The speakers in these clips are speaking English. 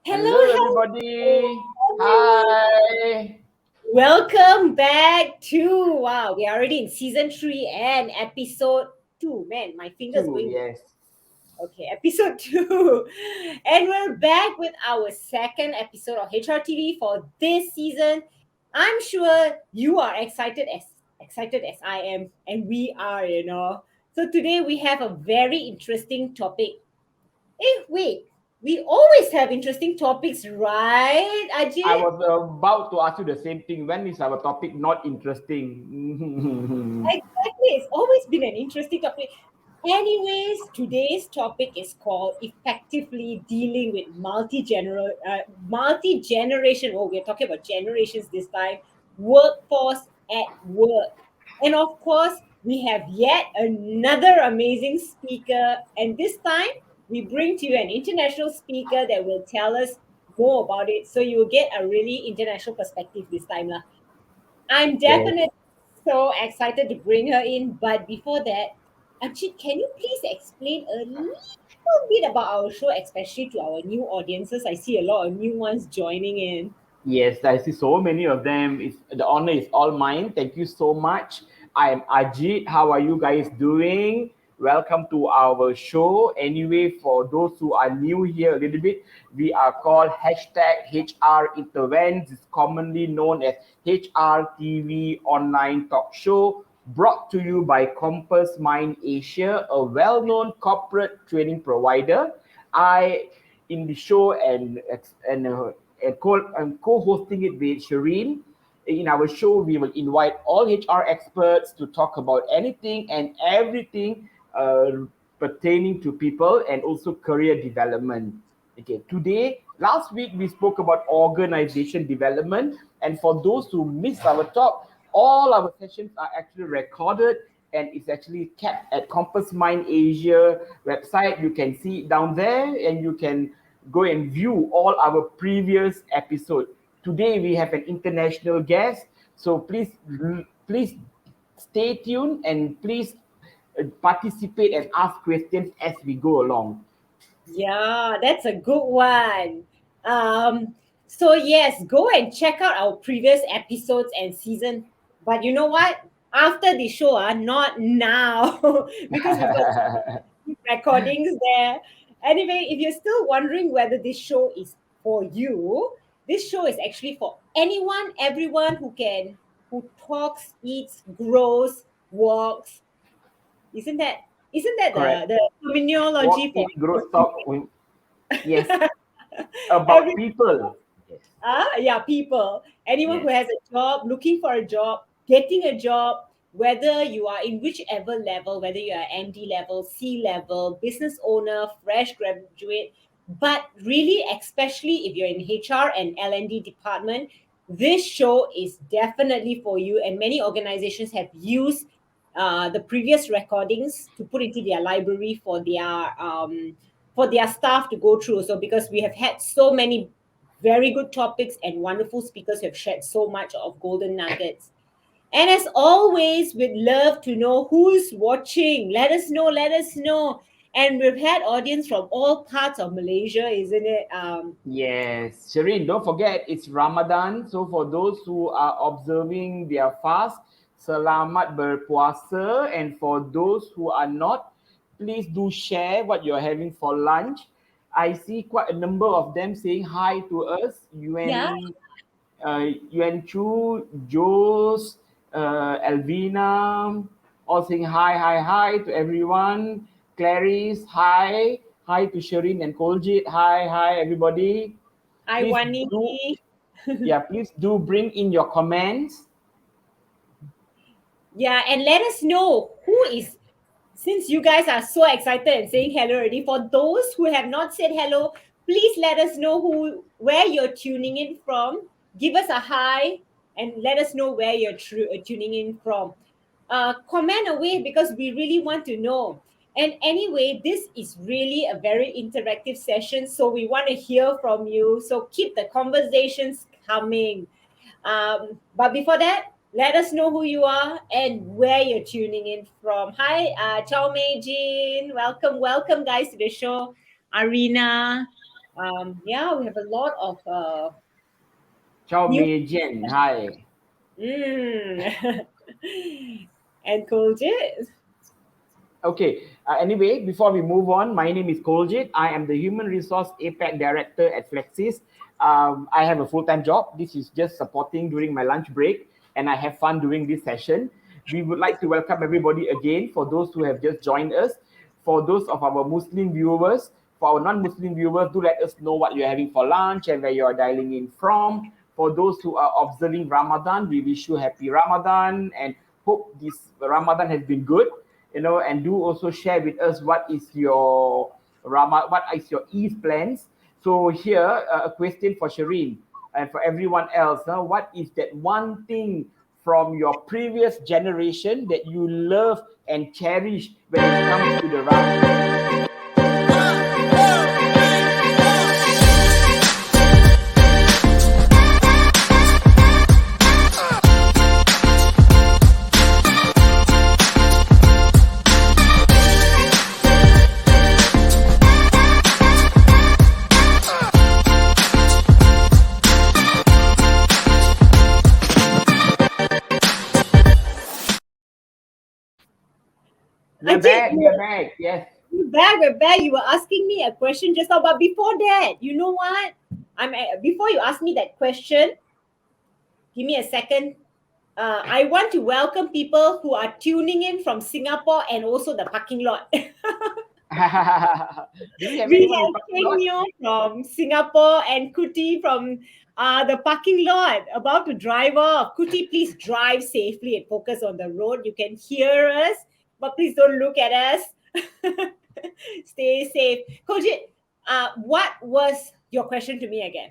Hello, Hello, hello, everybody. everyone. Hi. Welcome back to wow. We are already in season 3 and episode 2. Man, my finger's Two, going. yes. Okay, episode 2. And we're back with our second episode of HRTV for this season. I'm sure you are excited as I am, and we are. So today we have a very interesting topic. Wait. We always have interesting topics, right, I Ajit? was about to ask you the same thing. When is our topic not interesting? Exactly. It's always been an interesting topic. Anyways, today's topic is called effectively dealing with multi-generation. Oh, we're talking about generations this time. Workforce at work, and of course, we have yet another amazing speaker. And this time, we bring to you an international speaker that will tell us more about it. So you will get a really international perspective this time, lah. I'm Yes. definitely so excited to bring her in. But before that, Ajit, can you please explain a little bit about our show, especially to our new audiences? I see a lot of new ones joining in. Yes, I see so many of them. The honor is all mine. Thank you so much. I am Ajit. How are you guys doing? Welcome to our show. Anyway, for those who are new here a little bit, we are called hashtag HR Intervents. It's commonly known as HR TV online talk show, brought to you by Compass Mind Asia, a well-known corporate training provider. I in the show and co-hosting it with Shireen. In our show, we will invite all HR experts to talk about anything and everything pertaining to people and also career development. Okay, today, last week we spoke about organization development, and for those who missed our talk, all our sessions are actually recorded and it's actually kept at Compass Mind Asia website. You can see it down there, and you can go and view all our previous episodes. Today we have an international guest, so please stay tuned and please participate and ask questions as we go along. Yeah, that's a good one. So yes, go and check out our previous episodes and season. But you know what? After the show, not now, because we've got recordings there. Anyway, if you're still wondering whether this show is for you, this show is actually for anyone, everyone who talks, eats, grows, walks. Isn't that Correct. the Walk, terminology for eat, grow, talk. Yes, about every people. Yes. yeah, people, anyone who Yes. has a job, looking for a job, getting a job, whether you are in whichever level, whether you are MD level, C level, business owner, fresh graduate, but really, especially if you're in HR and L&D department, this show is definitely for you. And many organizations have used the previous recordings to put into their library for their staff to go through. So because we have had so many very good topics and wonderful speakers who have shared so much of golden nuggets. And as always, we'd love to know who's watching. Let us know, let us know. And we've had audience from all parts of Malaysia, isn't it? Yes, Shireen, don't forget it's Ramadan. So for those who are observing their fast, selamat berpuasa. And for those who are not, please do share what you're having for lunch. I see quite a number of them saying hi to us. Yeah, Yuan Chu, Jules, Elvina, all saying hi, hi, hi to everyone. Clarice, hi. Hi to Shireen and Koljit. Hi, hi, everybody. I Please Wani. do, yeah, please do bring in your comments. Yeah, and let us know who is, since you guys are so excited and saying hello already. For those who have not said hello, please let us know where you're tuning in from. Give us a hi and let us know where you're tuning in from. Comment away because we really want to know. And anyway, this is really a very interactive session, so we want to hear from you. So keep the conversations coming. But before that, let us know who you are and where you're tuning in from. Hi, Chow Mei Jin. Welcome, welcome, guys, to the show. Arena. Yeah, we have a lot of Ciao new. Mei Jian. Hi. Mm. And Koljit. Okay. Anyway, before we move on, my name is Koljit. I am the Human Resource APAC Director at Flexis. I have a full-time job. This is just supporting during my lunch break, and I have fun doing this session. We would like to welcome everybody again for those who have just joined us. For those of our Muslim viewers, for our non-Muslim viewers, do let us know what you're having for lunch and where you are dialing in from. For those who are observing Ramadan, we wish you happy Ramadan and hope this Ramadan has been good. And do also share with us what is your Eid plans. So here, a question for Shireen and for everyone else. What is that one thing from your previous generation that you love and cherish when it comes to the Ramadan? We're Ajit, back. We're back. Yes. we're back. You were asking me a question just now, but before that, you know what? Before you ask me that question, give me a second. I want to welcome people who are tuning in from Singapore and also the parking lot. Do we have We anyone in have parking Keng lot? Neo from Singapore and Kuti from the parking lot about to drive off. Kuti, please drive safely and focus on the road. You can hear us, but please don't look at us. Stay safe. Kojit, what was your question to me again?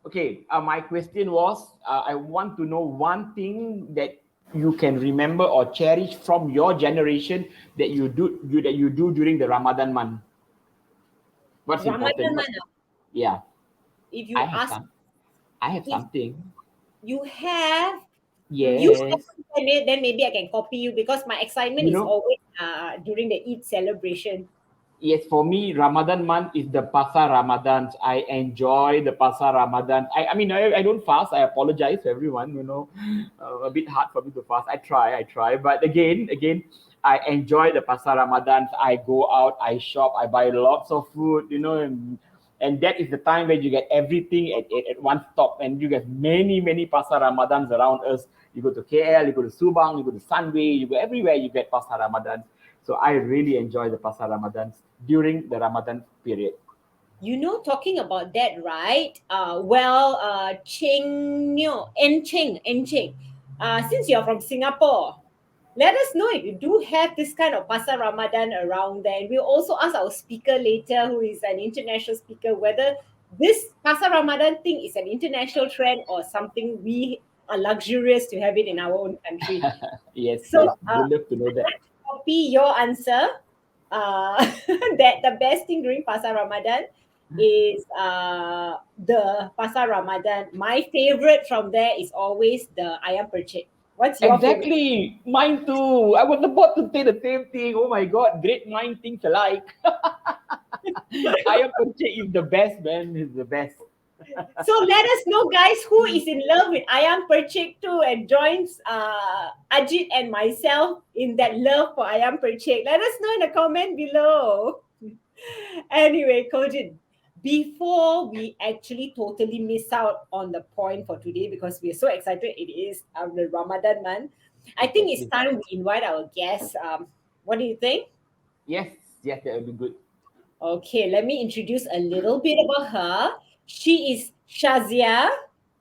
Okay, my question was I want to know one thing that you can remember or cherish from your generation that you do during the Ramadan month. What's important? Ramadan What? mana? Yeah, If I you have ask, some. I have if something. you have, you Yes. explain it, then maybe I can copy you because my excitement You is know, always during the Eid celebration. yes, for me, Ramadan month is the Pasar Ramadans. I enjoy the Pasar Ramadans. I mean, I don't fast. I apologize to everyone. A bit hard for me to fast. I try. But again, I enjoy the Pasar Ramadans. I go out, I shop, I buy lots of food. And that is the time where you get everything at one stop, and you get many Pasar Ramadans around us. You go to KL, you go to Subang, you go to Sunway, you go everywhere. You get Pasar Ramadans. So I really enjoy the Pasar Ramadans during the Ramadan period. Talking about that, right? Cheng, since you're from Singapore, let us know if you do have this kind of Pasar Ramadan around there. And we'll also ask our speaker later, who is an international speaker, whether this Pasar Ramadan thing is an international trend or something we are luxurious to have it in our own country. Yes, So, yes. Would love to know I'd that. like to copy your answer. That the best thing during Pasar Ramadan is the Pasar Ramadan. My favorite from there is always the ayam percik. What's your favorite? Exactly. Mine too. I was about to say the same thing. Oh my God. Great mind thinks alike. Ayam Perche is the best, man. Is the best. So let us know, guys, who is in love with ayam percik too and joins Ajit and myself in that love for ayam percik. Let us know in the comment below. Anyway, Kojin, before we actually totally miss out on the point for today because we are so excited it is the Ramadan month, I think it's Exactly. time we invite our guests. What do you think? Yes, yes, that would be good. Okay, let me introduce a little bit about her. She is Shazia.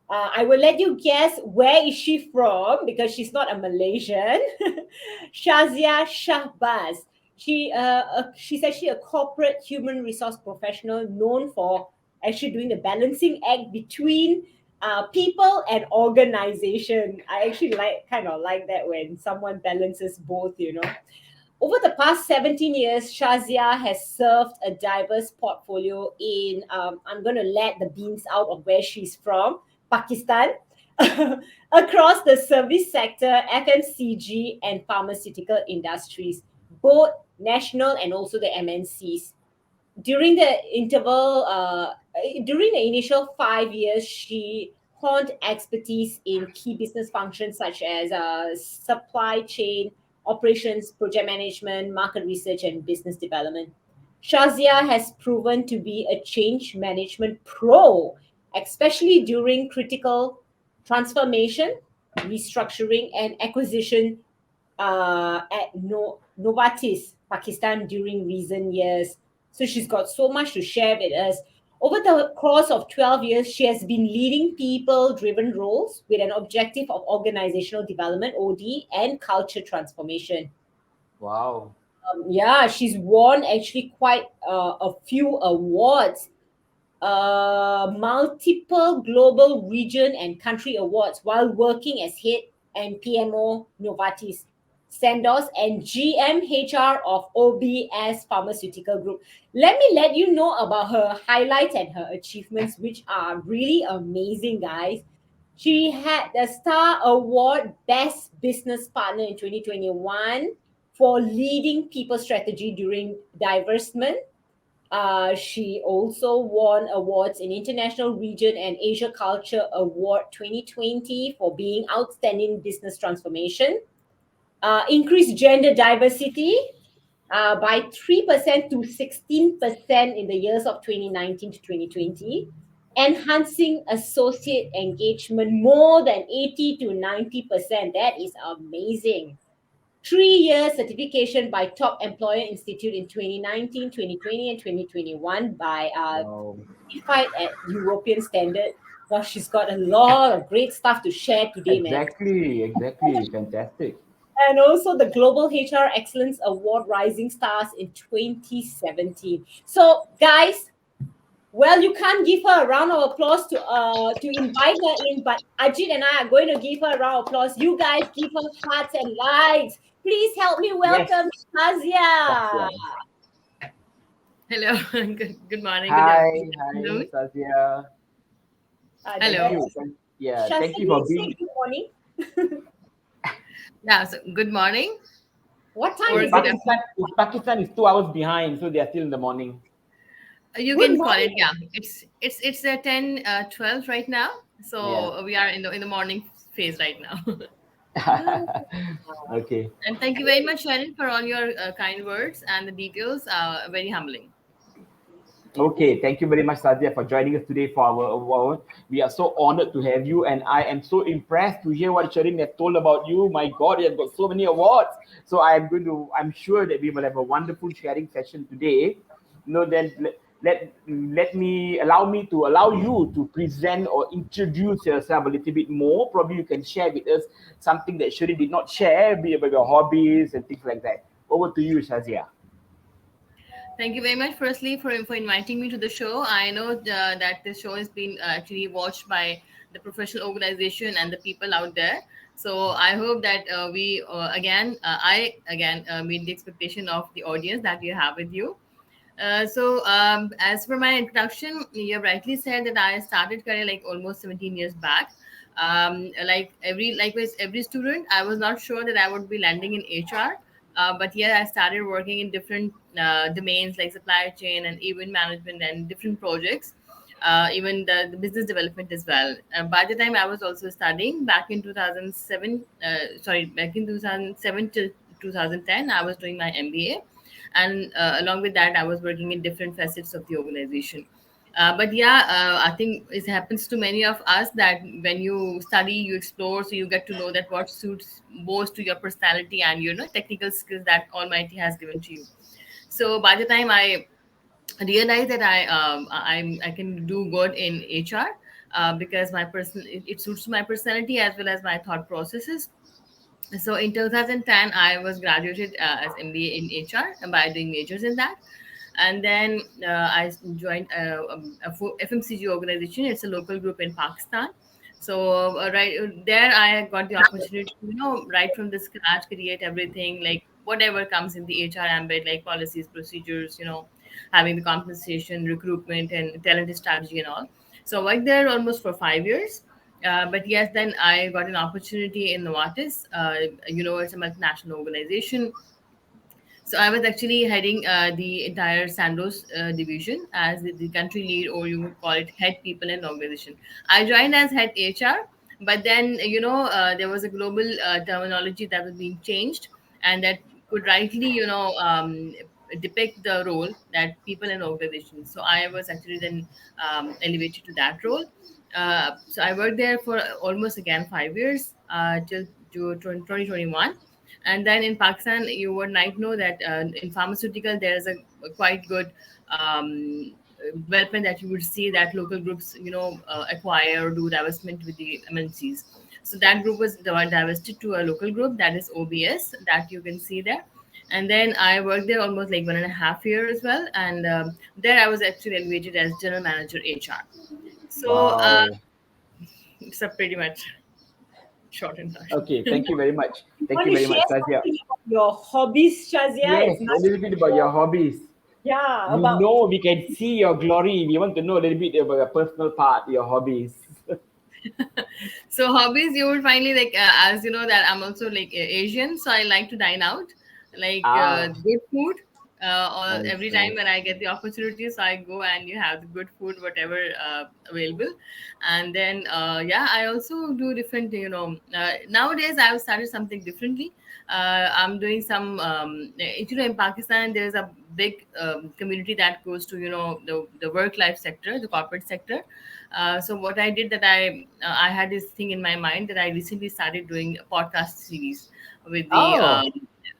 I will let you guess where is she from because she's not a Malaysian. Shazia Shahbaz. She's actually a corporate human resource professional known for actually doing the balancing act between people and organization. I actually kind of like that when someone balances both. Over the past 17 years, Shazia has served a diverse portfolio in, I'm going to let the beans out of where she's from, Pakistan, across the service sector, FMCG, and pharmaceutical industries, both national and also the MNCs. During the interval during the initial 5 years, she honed expertise in key business functions such as supply chain, operations, project management, market research, and business development. Shazia has proven to be a change management pro, especially during critical transformation, restructuring, and acquisition at Novartis, Pakistan during recent years. So she's got so much to share with us. Over the course of 12 years, she has been leading people driven roles with an objective of organizational development, OD, and culture transformation. Wow. Yeah, she's won actually quite a few awards, multiple global region and country awards while working as head and PMO Novartis, Sandoz, and GM HR of OBS Pharmaceutical Group. Let you know about her highlights and her achievements, which are really amazing, guys. She had the Star Award Best Business Partner in 2021 for leading people strategy during divestment. She also won awards in International Region and Asia Culture Award 2020 for being outstanding business transformation. Increased gender diversity by 3% to 16% in the years of 2019 to 2020. Enhancing associate engagement more than 80 to 90%. That is amazing. 3 year certification by Top Employer Institute in 2019, 2020, and 2021 by Wow. certified at European standard. Well, she's got a lot of great stuff to share today, man. Exactly. Exactly. Fantastic. And also the Global HR Excellence Award Rising Stars in 2017. So, guys, well, you can't give her a round of applause to invite her in, but Ajit and I are going to give her a round of applause. You guys give her hearts and likes. Please help me Yes. welcome Shazia. Saskia. Hello, good morning, Hi. good Hi, afternoon. Saskia. Thank Hello. you. Yeah. Shazia, Thank do you for you say being good morning? Yeah, so good morning What time or in is it good in Pakistan. afternoon. Pakistan? Pakistan is 2 hours behind, so they are still in the morning. You Good can call it. morning. Yeah, it's 10 12 right now. Yeah. So we are in the morning phase right now. Ah, Okay. And thank you very much, Sharon, for all your kind words and the details. Very humbling. Okay, thank you very much, Sadia, for joining us today for our award. We are so honored to have you, and I am so impressed to hear what Sharin has told about you. My God, you have got so many awards. So I'm sure that we will have a wonderful sharing session today. Then allow me to allow you to present or introduce yourself a little bit more. Probably you can share with us something that Sharin did not share, be about your hobbies and things like that. Over to you, Shazia. Thank you very much, firstly, for inviting me to the show. I know that this show has been actually watched by the professional organization and the people out there. So I hope that I again meet the expectation of the audience that you have with you. As for my introduction, you have rightly said that I started career like almost 17 years back. Likewise, every student, I was not sure that I would be landing in HR. But yeah, I started working in different domains like supply chain and event management and different projects, even the business development as well. By the time I was also studying back in 2007, back in 2007 to 2010, I was doing my MBA, and along with that, I was working in different facets of the organization. I think it happens to many of us that when you study, you explore, so you get to know that what suits most to your personality and technical skills that Almighty has given to you. So by the time I realized that I can do good in HR, because it suits my personality as well as my thought processes. So in 2010, I was graduated as MBA in HR and by doing majors in that. And then I joined FMCG organization. It's a local group in Pakistan. So right there, I got the opportunity to, right from the scratch, create everything, like whatever comes in the HR ambit, like policies, procedures, having the compensation, recruitment, and talent strategy and all. So I worked there almost for 5 years. But yes, then I got an opportunity in Novartis. It's a multinational organization. So I was actually heading the entire Sandoz division as the country lead, or you would call it head people and organization. I joined as head HR, but then there was a global terminology that was being changed, and that could rightly depict the role that people and organizations. So I was actually then elevated to that role. So I worked there for almost again 5 years till to 2021. And then in Pakistan, you would might know that in pharmaceutical there is a quite good development that you would see that local groups acquire or do divestment with the MNCs. So that group was divested to a local group, that is OBS, that you can see there. And then I worked there almost like 1.5 year as well, and there I was actually elevated as general manager HR. So Wow. it's a pretty much short introduction. Okay, thank you very much. You Thank want you to very share much, Sazia. something about your hobbies, Shazia? Yes, It's a nice little to bit about your know. hobbies. Yeah, We about know we can see your glory. We want to know a little bit about your personal part, your hobbies. So hobbies, you would finally like as you know that I'm also like Asian, so I like to dine out, like Ah, good food. Or nice, every time nice. when I get the opportunity, so I go and you have the good food, whatever available. And then yeah, I also do different. Nowadays I've started something differently. I'm doing some. In Pakistan, there's a big community that goes to the work life sector, the corporate sector. So what I did that I had this thing in my mind that I recently started doing a podcast series with the Oh,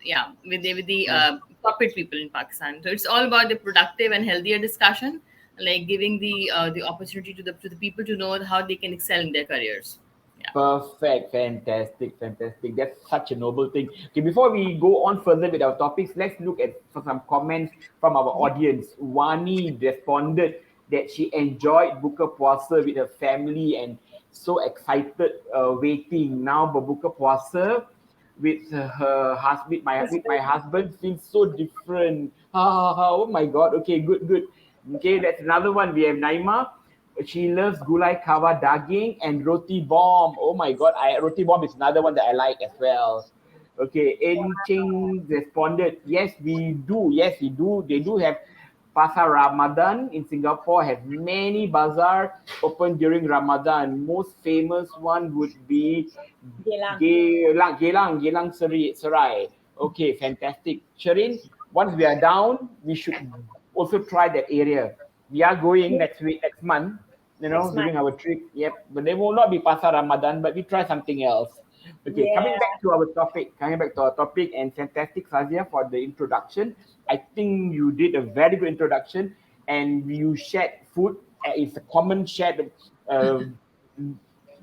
yeah with the nice. corporate people in Pakistan. So it's all about the productive and healthier discussion, like giving the opportunity to the people to know how they can excel in their careers. Yeah. Perfect, fantastic, fantastic. That's such a noble thing. Okay, before we go on further with our topics, let's look at for some comments from our audience. Wani responded that she enjoyed buka puasa with her family and so excited waiting. Now berbuka puasa with her husband, with my husband. husband feels so different. Oh my god. Okay, good, good. Okay, that's another one. We have Naima. She loves gulai kawa daging and roti bomb. Oh my god, roti bomb is another one that I like as well. Okay, En Ching responded, yes, we do. Yes, we do. They do have Pasar Ramadan in Singapore, have many bazaar open during Ramadan. Most famous one would be Gelang. Gelang Serai. Okay, fantastic. Sherin, once we are down, we should also try that area. We are going next week, next month, Next month. during our trip. Yep, but they will not be Pasar Ramadan, but we try something else. Okay, Yeah, coming back to our topic, and fantastic, Fazia, for the introduction. I think you did a very good introduction, and you shared food. It's a common uh,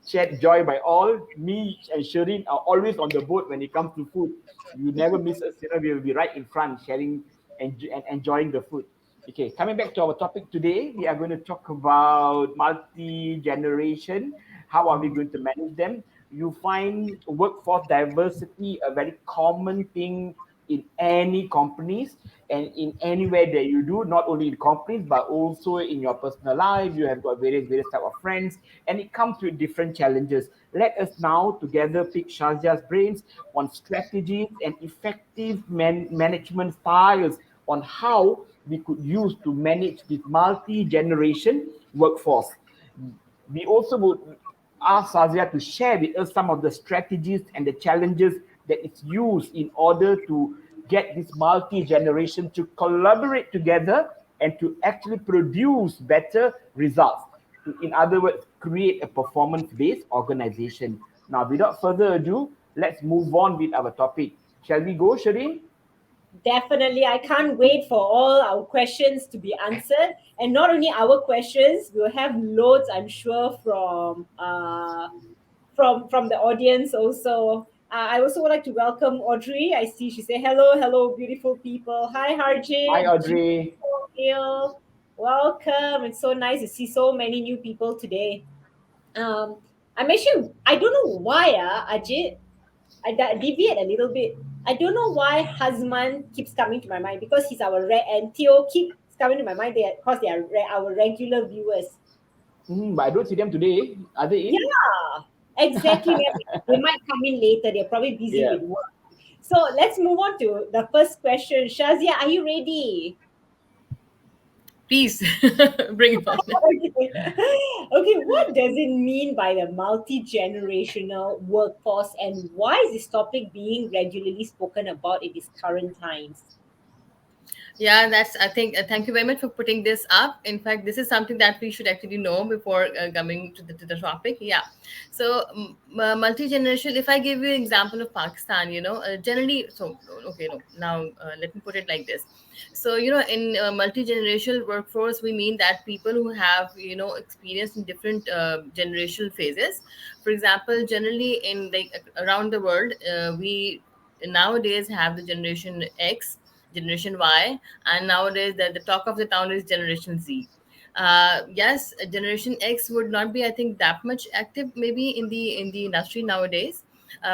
shared joy by all. Me and Shireen are always on the boat when it comes to food. You never miss us. We will be right in front, sharing and enjoying the food. Okay, coming back to our topic today, we are going to talk about multi-generation. How are we going to manage them? You find workforce diversity a very common thing in any companies and in anywhere that you do, not only in companies but also in your personal life. You have got various type of friends, and it comes with different challenges. Let us now together pick Shazia's brains on strategies and effective management styles on how we could use to manage this multi-generation workforce. We also would ask Sazia to share with us some of the strategies and the challenges that it's used in order to get this multi-generation to collaborate together and to actually produce better results. In other words, create a performance-based organization. Now, without further ado, let's move on with our topic. Shall we go, Shireen? definitely. I can't wait for all our questions to be answered. And not only our questions, we'll have loads, I'm sure, from the audience also. I also would like to welcome Audrey. I see she say hello, hello, beautiful people. Hi, Hi, Harjit, Audrey. Jill, welcome. It's so nice to see so many new people today. Um, I'm actually, I don't know why, Ajit. Deviate a little bit. I don't know why Hasman keeps coming to my mind because he's and Theo keeps coming to my mind because they are our regular viewers. But I don't see them today. Are they in? Yeah, exactly. They might come in later. They're probably busy Yeah. with work. So let's move on to the first question. Shazia, are you ready? Please bring it on. Okay. Okay, what does it mean by the multi-generational workforce and why is this topic being regularly spoken about in these current times? Yeah, that's, I think, thank you very much for putting this up. In fact, this is something that we should actually know before coming to the topic. Yeah. So, multi-generational, if I give you an example of Pakistan, generally, so, okay, no, now let me put it like this. So, in multi-generational workforce, we mean that people who have, experience in different generational phases. For example, generally in like around the world, we nowadays have the generation X, generation Y, and nowadays the talk of the town is generation Z. Yes, generation X would not be, I think, that much active maybe in the industry nowadays.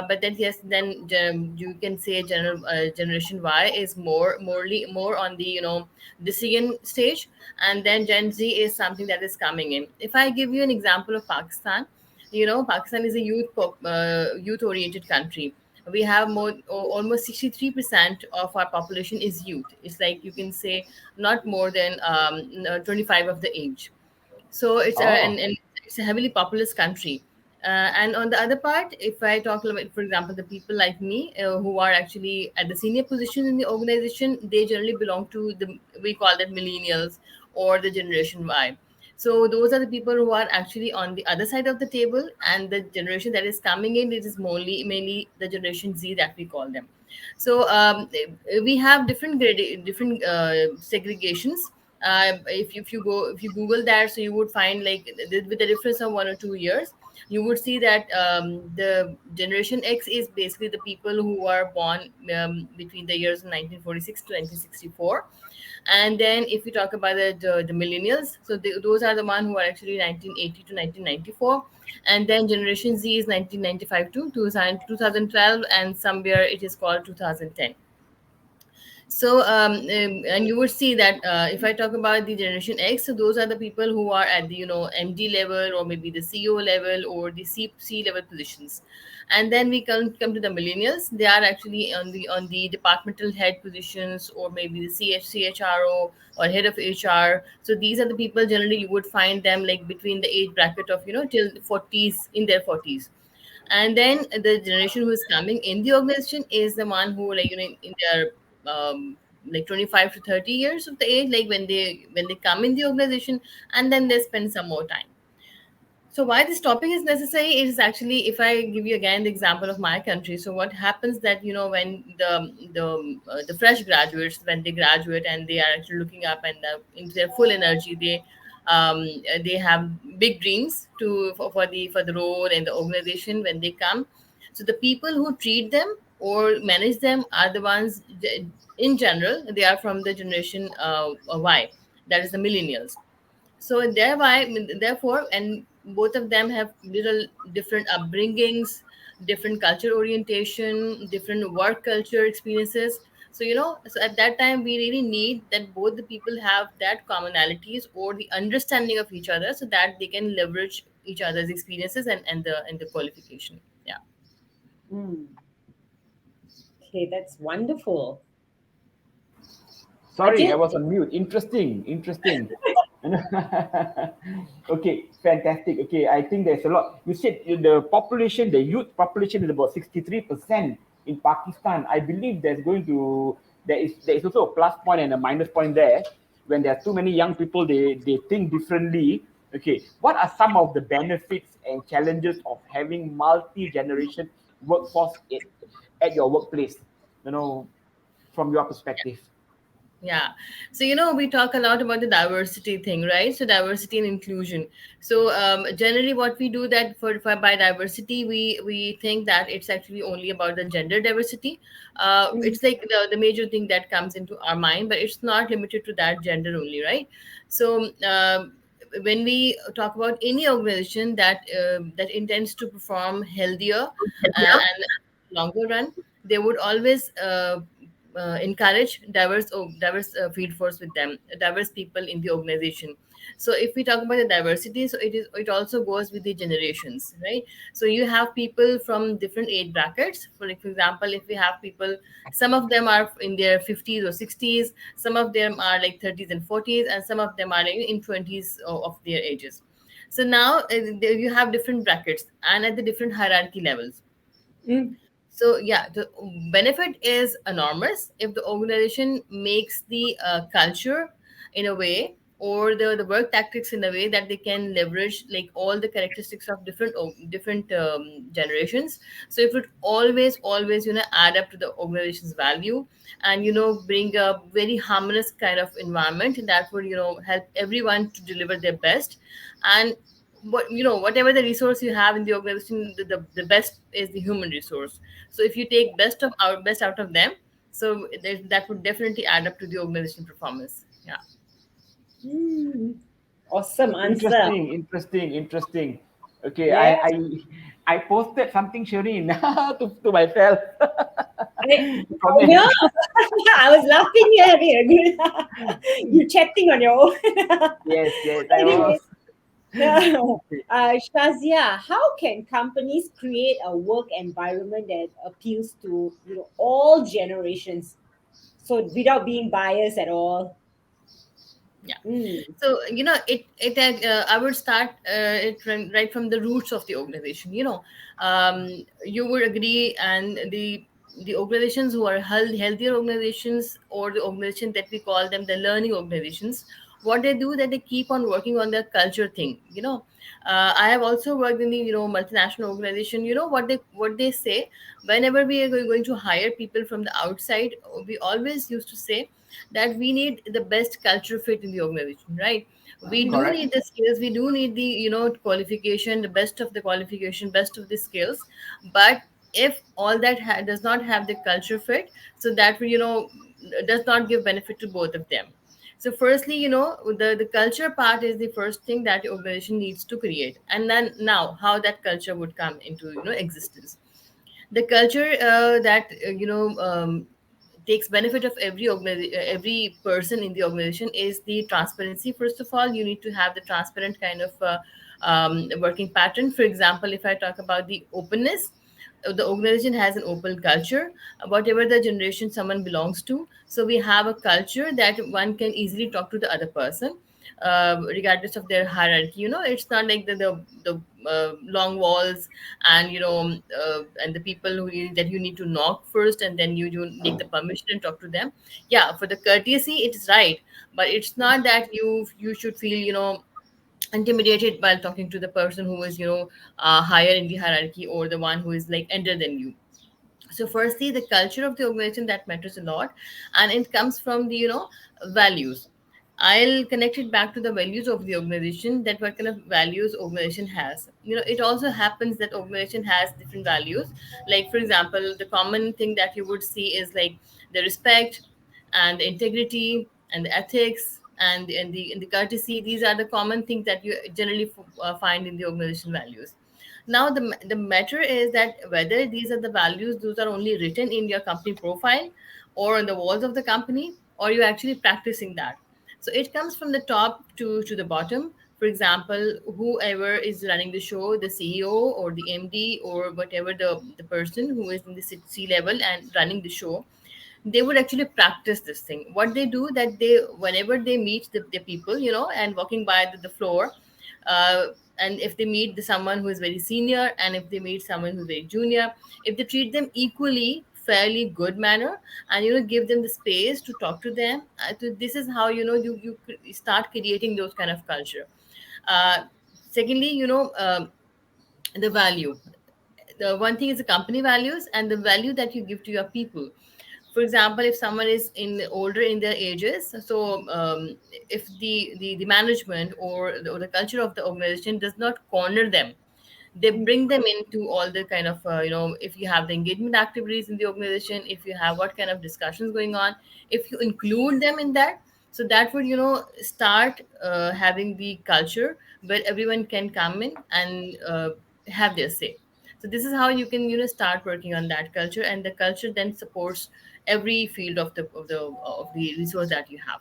But then yes, then you can say generation Y is more on the decision stage, and then Gen Z is something that is coming in. If I give you an example of Pakistan, Pakistan is a youth oriented country. We have almost 63% of our population is youth. It's like you can say not more than 25 of the age. So it's Oh, and it's a heavily populous country. And on the other part, if I talk about, for example, the people like me who are actually at the senior position in the organization, they generally belong to the, we call that millennials or the generation Y. So those are the people who are actually on the other side of the table, and the generation that is coming in, it is mainly the generation Z that we call them. So we have different segregations. If you Google that, so you would find like with the difference of 1 or 2 years, you would see that the generation X is basically the people who are born between the years of 1946 to 1964. And then if we talk about the millennials, so those are the one who are actually 1980 to 1994. And then generation Z is 1995 to 2012, and somewhere it is called 2010. So, and you would see that if I talk about the generation X, so those are the people who are at the MD level or maybe the CEO level or the C level positions. And then we come to the millennials. They are actually on the departmental head positions or maybe the CHRO or head of HR. So these are the people generally you would find them like between the age bracket of till 40s, in their 40s. And then the generation who is coming in the organization is the one who like in their like 25 to 30 years of the age, like when they come in the organization, and then they spend some more time. So why this topic is necessary is actually, if I give you again the example of my country. So what happens that when the fresh graduates, when they graduate and they are actually looking up and into their full energy, they have big dreams for the role and the organization when they come. So the people who treat them or manage them are the ones, in general, they are from the generation Y, that is the millennials. So thereby, therefore, and both of them have little different upbringings, different culture orientation, different work culture experiences. So so at that time we really need that both the people have that commonalities or the understanding of each other, so that they can leverage each other's experiences and the qualification. Yeah. Hmm. Okay, that's wonderful. I sorry, I guess. was on mute. Interesting, interesting. Okay, fantastic. Okay, I think there's a lot. You said the population, the youth population is about 63% in Pakistan. I believe there is also a plus point and a minus point there. When there are too many young people, they think differently. Okay, what are some of the benefits and challenges of having multi-generation workforce at your workplace? You know, from your perspective. Yeah. So, we talk a lot about the diversity thing, right? So, diversity and inclusion. So, generally, what we do that for by diversity, we think that it's actually only about the gender diversity. Mm, It's like the major thing that comes into our mind, but it's not limited to that gender only, right? So, when we talk about any organization that intends to perform healthier and longer run, they would always encourage diverse field force with them, diverse people in the organization. So if we talk about the diversity, so it also goes with the generations, right? So you have people from different age brackets. For example, if we have people, some of them are in their 50s or 60s, some of them are like 30s and 40s, and some of them are like in 20s of their ages. So now you have different brackets and at the different hierarchy levels. Mm. So yeah, the benefit is enormous if the organization makes the culture in a way, or the work tactics in a way that they can leverage like all the characteristics of different generations. So if it always add up to the organization's value, and bring a very harmonious kind of environment that would help everyone to deliver their best. And whatever the resource you have in the organization, the best is the human resource. So if you take best out of them, so that would definitely add up to the organization performance. Yeah. Mm. Awesome answer. Interesting, interesting, interesting. Okay, Yeah. I posted something, Shireen, to myself. I Comment. know. I was laughing here having a good you chatting on your own. Yes, yes, I Anyway, was. Shazia, how can companies create a work environment that appeals to all generations, so without being biased at all? Yeah. Mm. So I would start it right from the roots of the organization. You would agree, and the organizations who are healthier organizations, or the organization that we call them the learning organizations, what they do that they keep on working on their culture thing. I have also worked in the multinational organization. What they say, whenever we are going to hire people from the outside, we always used to say that we need the best culture fit in the organization, right? We do Correct. need the skills, we do need the qualification, the best of the qualification, best of the skills. But if all that does not have the culture fit, so that does not give benefit to both of them. So firstly, the culture part is the first thing that the organization needs to create, and then now how that culture would come into existence. The culture that takes benefit of every person in the organization is the transparency. First of all, you need to have the transparent kind of working pattern. For example, if I talk about the openness, the organization has an open culture, whatever the generation someone belongs to. So we have a culture that one can easily talk to the other person, regardless of their hierarchy. It's not like the long walls, and and the people that you need to knock first, and then you take the permission and talk to them. Yeah, for the courtesy it is right, but it's not that you should feel intimidated while talking to the person who is higher in the hierarchy, or the one who is like elder than you. So firstly, the culture of the organization that matters a lot, and it comes from the values. I'll connect it back to the values of the organization, that what kind of values organization has. It also happens that organization has different values. Like for example, the common thing that you would see is like the respect, and the integrity, and the ethics, and the courtesy. These are the common things that you generally find in the organization values. Now the matter is that whether these are the values, those are only written in your company profile or on the walls of the company, or you actually practicing that. So it comes from the top to the bottom. For example, whoever is running the show, the CEO or the MD, or whatever the person who is in the C level and running the show, they would actually practice this thing. What they do, that they, whenever they meet the people, and walking by the floor, uh, and if they meet someone who is very senior, and if they meet someone who's very junior, if they treat them equally, fairly good manner, and give them the space to talk to them, this is how you start creating those kind of culture. uh, Secondly, the value. The one thing is the company values and the value that you give to your people. For example, if someone is older in their ages, so if the management, or the culture of the organization does not corner them, they Mm. bring them into all the kind of if you have the engagement activities in the organization, if you have what kind of discussions going on, if you include them in that, so that would start having the culture where everyone can come in and have their say. So this is how you can start working on that culture, and the culture then supports every field of the resource that you have.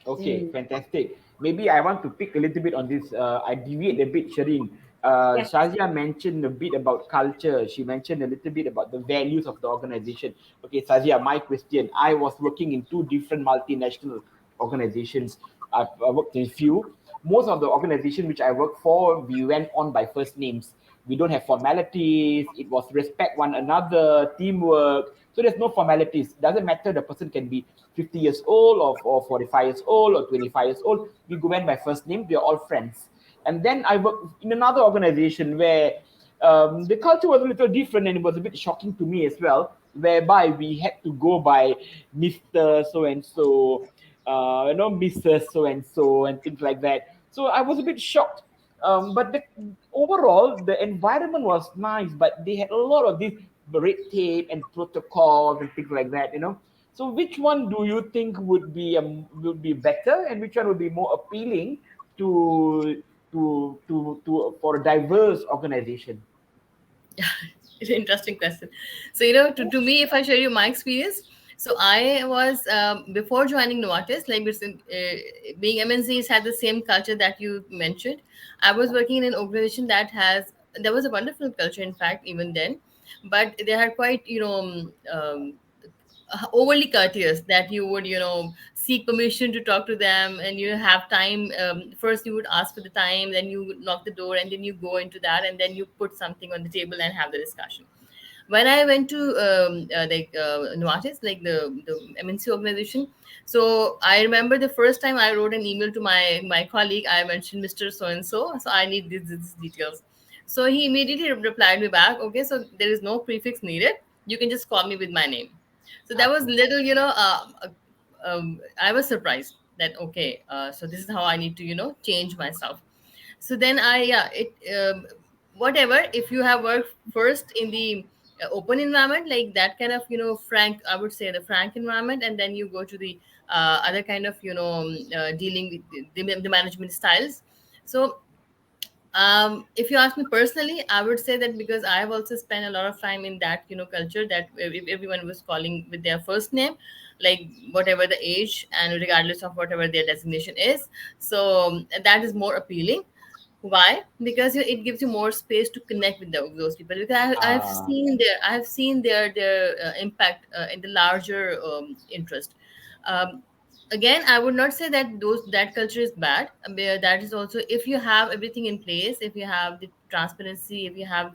Okay, Mm. fantastic. Maybe I want to pick a little bit on this. I deviate a bit, Shireen. Yes. Shazia mentioned a bit about culture. She mentioned a little bit about the values of the organization. Okay, Shazia, my question. I was working in two different multinational organizations. I worked in few. Most of the organization which I worked for, we went on by first names. We don't have formalities. It was respect one another, teamwork. So there's no formalities. Doesn't matter the person can be 50 years old or 45 years old or 25 years old. We go in by first name. We are all friends. And then I worked in another organization where the culture was a little different and it was a bit shocking to me as well, whereby we had to go by Mr. So and so, Mrs. So and things like that. So I was a bit shocked. But overall, the environment was nice, but they had a lot of this red tape and protocols and things like that, you know. So, which one do you think would be better, and which one would be more appealing to to for a diverse organization? It's an interesting question. So, to me, if I share you my experience, so I was before joining Novartis, like being MNCs had the same culture that you mentioned. I was working in an organization there was a wonderful culture, in fact, even then, but they had quite overly courteous that you would seek permission to talk to them, and you have time. First you would ask for the time, then you would knock the door, and then you go into that, and then you put something on the table and have the discussion. When I went to Novartis, like the MNC organization, so I remember the first time I wrote an email to my colleague. I mentioned Mr. So and so, so I need these details. So he immediately replied me back, okay, so there is no prefix needed. You can just call me with my name. So that was Okay. little, I was surprised that okay, so this is how I need to change myself. So then I yeah it whatever, if you have worked first in the open environment, like that kind of frank, I would say the frank environment, and then you go to the other kind of dealing with the management styles. So if you ask me personally, I would say that because I have also spent a lot of time in that culture, that if everyone was calling with their first name, like whatever the age and regardless of whatever their designation is. So that is more appealing. Why? Because it gives you more space to connect with those people. Because Uh, I have seen their impact in the larger interest. Um, Again, I would not say that that culture is bad. That is also, if you have everything in place, if you have the transparency, if you have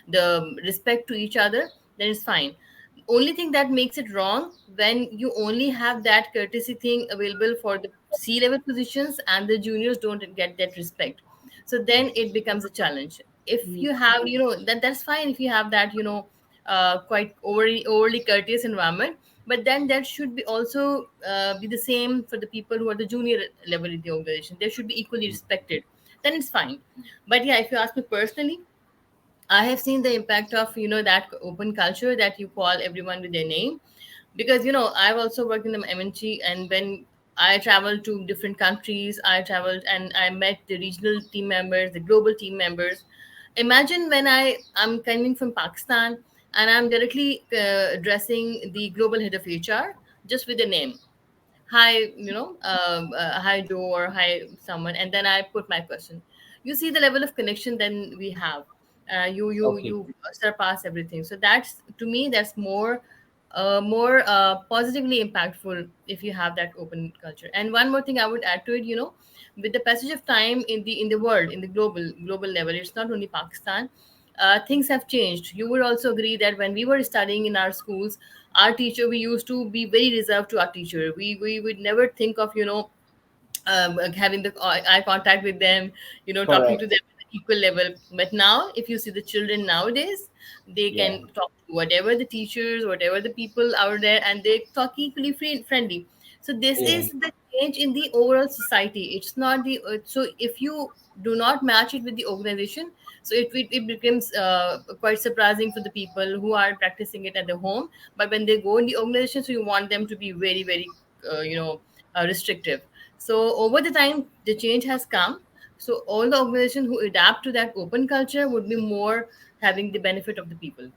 the respect to each other, then it's fine. Only thing that makes it wrong when you only have that courtesy thing available for the C level positions and the juniors don't get that respect. So then it becomes a challenge. If you have, that's fine if you have that, quite overly courteous environment, but then that should be also be the same for the people who are the junior level in the organization. They should be equally respected. Then it's fine. But yeah, if you ask me personally, I have seen the impact of that open culture, that you call everyone with their name, because I've also worked in the MNC, and when I traveled to different countries, I traveled and I met the regional team members, the global team members. Imagine when I'm coming from Pakistan and I'm directly addressing the global head of HR just with a name. Hi, hi Joe, or hi someone, and then I put my question. You see the level of connection then we have. okay. You surpass everything. So that's, to me, that's more positively impactful if you have that open culture. And one more thing I would add to it, with the passage of time in the world, in the global level, it's not only Pakistan. Things have changed. You would also agree that when we were studying in our schools, our teacher, we used to be very reserved to our teacher. We would never think of having the eye contact with them, talking to Correct. them at an equal level. But now, if you see the children nowadays, they Yeah. can talk to whatever the teachers, whatever the people out there, and they talk equally friendly. So this Yeah. is the change in the overall society. It's not the so if you do not match it with the organization, so it becomes quite surprising for the people who are practicing it at the home. But when they go in the organization, so you want them to be very very restrictive. So over the time, the change has come. So all the organizations who adapt to that open culture would be more having the benefit of the people.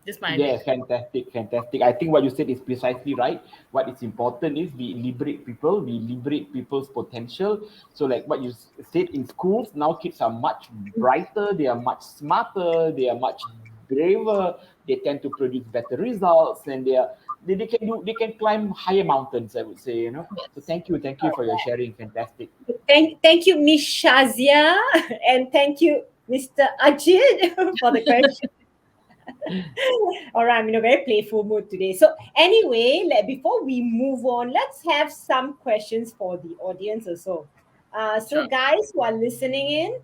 Just my Yeah, take. fantastic, fantastic. I think what you said is precisely right. What is important is we liberate people, we liberate people's potential. So, like what you said in schools, now kids are much brighter, they are much smarter, they are much braver, they tend to produce better results, and they can do they can climb higher mountains, I would say, you know. So Yes. thank you for your sharing. Fantastic. Thank you, Miss Shazia, and thank you, Mr. Ajit, for the question. All right, I'm in a very playful mood today. So, anyway, before we move on, let's have some questions for the audience also. So, Sure. guys who are listening in,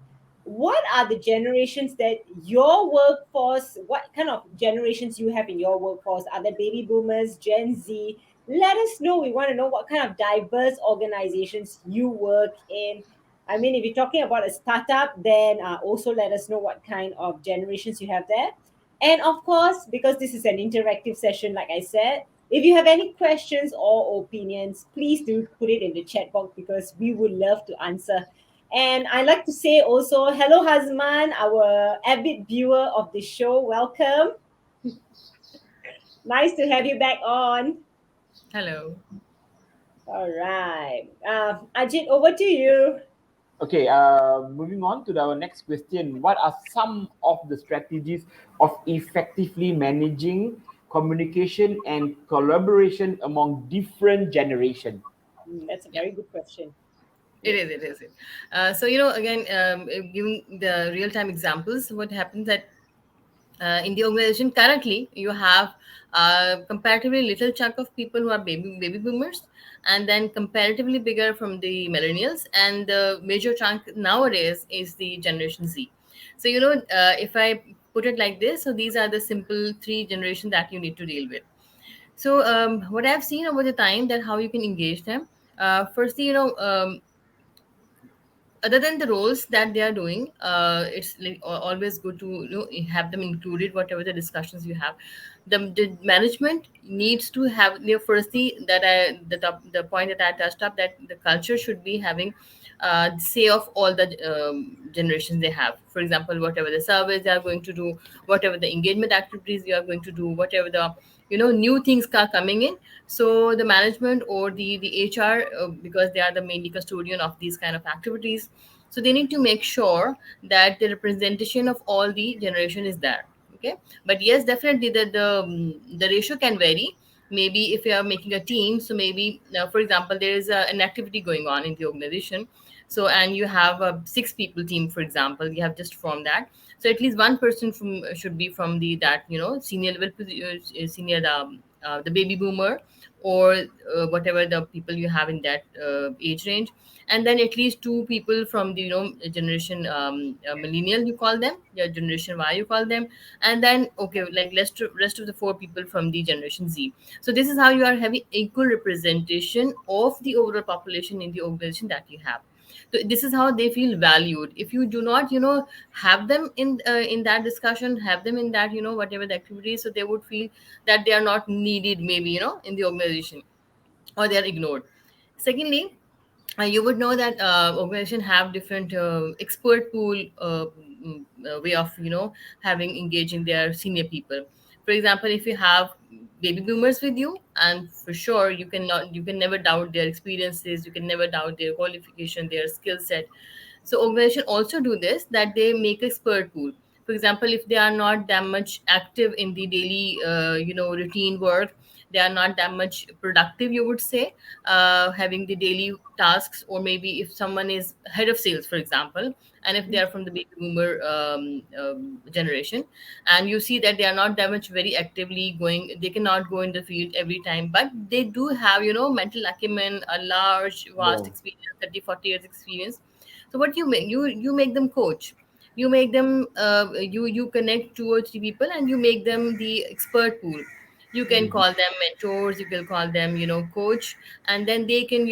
what are the generations that your workforce, what kind of generations you have in your workforce? Are there baby boomers, Gen Z? Let us know. We want to know what kind of diverse organizations you work in. I mean, if you're talking about a startup, then also let us know what kind of generations you have there. And of course, because this is an interactive session, like I said, if you have any questions or opinions, please do put it in the chat box because we would love to answer. And I like to say also, hello, Hazman, our avid viewer of the show. Welcome. Nice to have you back on. Hello. All right. Ajit, over to you. Okay, moving on to our next question. What are some of the strategies of effectively managing communication and collaboration among different generations? That's a Yeah. very good question. It Yes. is. It is. So again, giving the real time examples, what happens that in the organization currently you have comparatively little chunk of people who are baby boomers, and then comparatively bigger from the millennials, and the major chunk nowadays is the generation Z. So if I put it like this, so these are the simple three generations that you need to deal with. So what I've seen over the time, that how you can engage them. Firstly, other than the roles that they are doing, it's like always good to have them included whatever the discussions you have. The management needs to have, firstly, the point that I touched up, that the culture should be having say of all the generations they have. For example, whatever the surveys they are going to do, whatever the engagement activities you are going to do, whatever the new things are coming in. So the management or the HR, because they are the mainly custodian of these kind of activities, so they need to make sure that the representation of all the generation is there. Okay. But yes, definitely the ratio can vary. Maybe if you are making a team, so maybe for example, there is an activity going on in the organization, so and you have a 6 people team, for example, you have just formed that. So at least one person from should be from the that senior level senior, the baby boomer, or whatever the people you have in that age range. And then at least 2 people from the generation millennial, you call them, yeah, generation Y, you call them. And then, okay, like rest of the 4 people from the generation Z. So this is how you are having equal representation of the overall population in the organization that you have. So this is how they feel valued. If you do not have them in that discussion, have them in that whatever the activity, so they would feel that they are not needed, maybe in the organization, or they are ignored. Secondly, you would know that organization have different expert pool, way of having engaging their senior people. For example, if you have baby boomers with you, and for sure you can never doubt their experiences, you can never doubt their qualification, their skill set. So organization also do this, that they make expert pool. For example, if they are not that much active in the daily routine work, they are not that much productive, you would say, having the daily tasks. Or maybe if someone is head of sales, for example, and if they are from the baby boomer generation, and you see that they are not that much very actively going, they cannot go in the field every time, but they do have mental acumen, a large vast Yeah, experience, 30, 40 years experience. So what you make, you make them coach, you make them you connect 2 or 3 people, and you make them the expert pool. You can mhm. call them mentors, you can call them coach. And then they can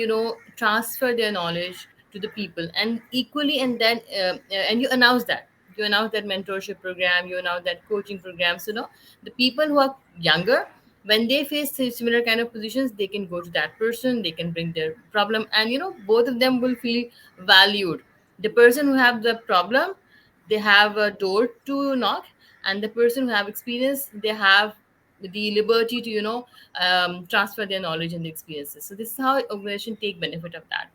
transfer their knowledge to the people, and equally. And then and you announce that, mentorship program, you announce that coaching program. So the people who are younger, when they face similar kind of positions, they can go to that person, they can bring their problem, and both of them will feel valued. The person who have the problem, they have a door to knock, and the person who have experience, they have the liberty to transfer their knowledge and experiences. So this is how organization take benefit of that.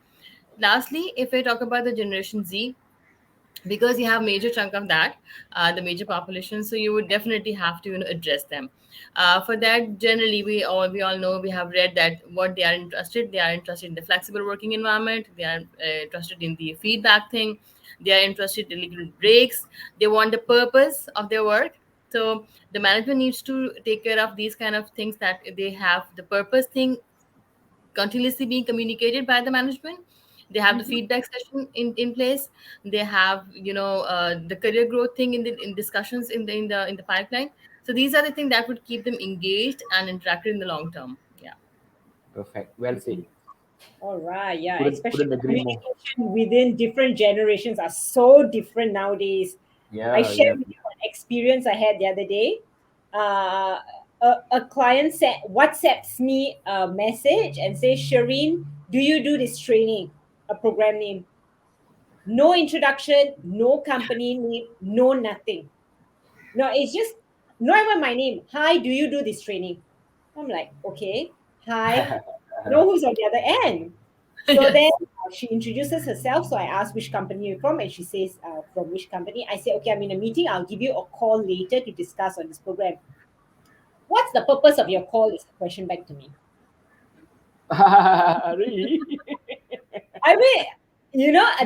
Lastly, if I talk about the generation Z, because you have major chunk of that, the major population, so you would definitely have to address them. For that, generally we all know, we have read that what they are interested in the flexible working environment, they are interested in the feedback thing, they are interested in little breaks, they want the purpose of their work. So the management needs to take care of these kind of things, that they have the purpose thing continuously being communicated by the management. They have the Mhm. feedback session in place. They have the career growth thing in discussions in the pipeline. So these are the things that would keep them engaged and interacted in the long term. Yeah. Perfect. Well said. All right, yeah, Couldn't especially agree more. communication within different generations are so different nowadays. I Yeah, shared yeah. with you an experience I had the other day. Uh, a client said WhatsApps me a message and says, Shireen, do you do this training? A program name. No introduction, no company name, no nothing. No, it's just not even my name. Hi, do you do this training? I'm like, okay. Hi. No, who's on the other end? So then Yes. she introduces herself. So I asked which company you're from, and she says, from which company. I say, okay, I'm in a meeting. I'll give you a call later to discuss on this program. What's the purpose of your call? Is the question back to me. Really? I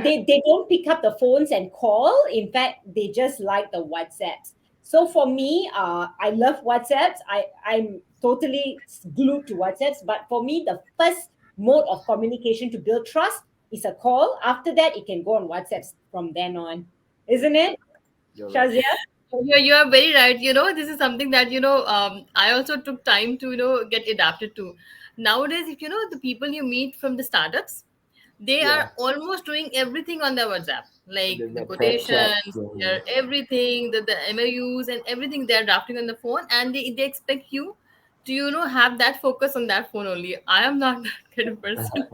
mean, they don't pick up the phones and call. In fact, they just like the WhatsApps. So for me, I love WhatsApps. I'm totally glued to WhatsApps. But for me, the first mode of communication to build trust is a call. After that, it can go on WhatsApps from then on, isn't it, You're right. Shazia? You are very right. This is something that I also took time to get adapted to. Nowadays, if the people you meet from the startups, they Yeah. are almost doing everything on their WhatsApp, like the The chat. quotations, Yeah, yeah. their everything, the MOUs and everything they're drafting on the phone, and they expect you to have that focus on that phone only. I am not that kind of person.